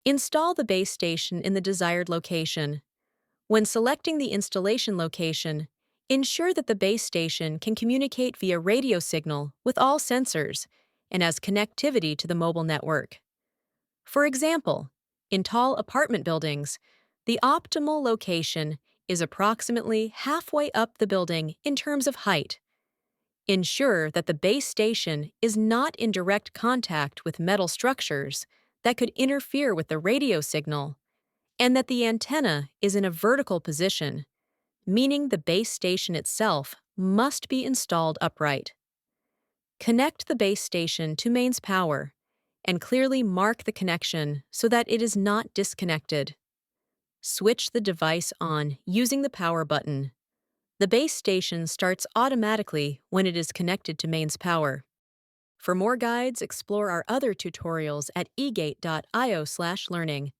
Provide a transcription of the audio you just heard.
Install the base station in the desired location. When selecting the installation location, ensure that the base station can communicate via radio signal with all sensors and has connectivity to the mobile network. For example, in tall apartment buildings, the optimal location is approximately halfway up the building in terms of height. Ensure that the base station is not in direct contact with metal structures that could interfere with the radio signal, and that the antenna is in a vertical position, meaning the base station itself must be installed upright. Connect the base station to mains power and clearly mark the connection so that it is not disconnected. Switch the device on using the power button. The base station starts automatically when it is connected to mains power. For more guides, explore our other tutorials at egate.io/learning.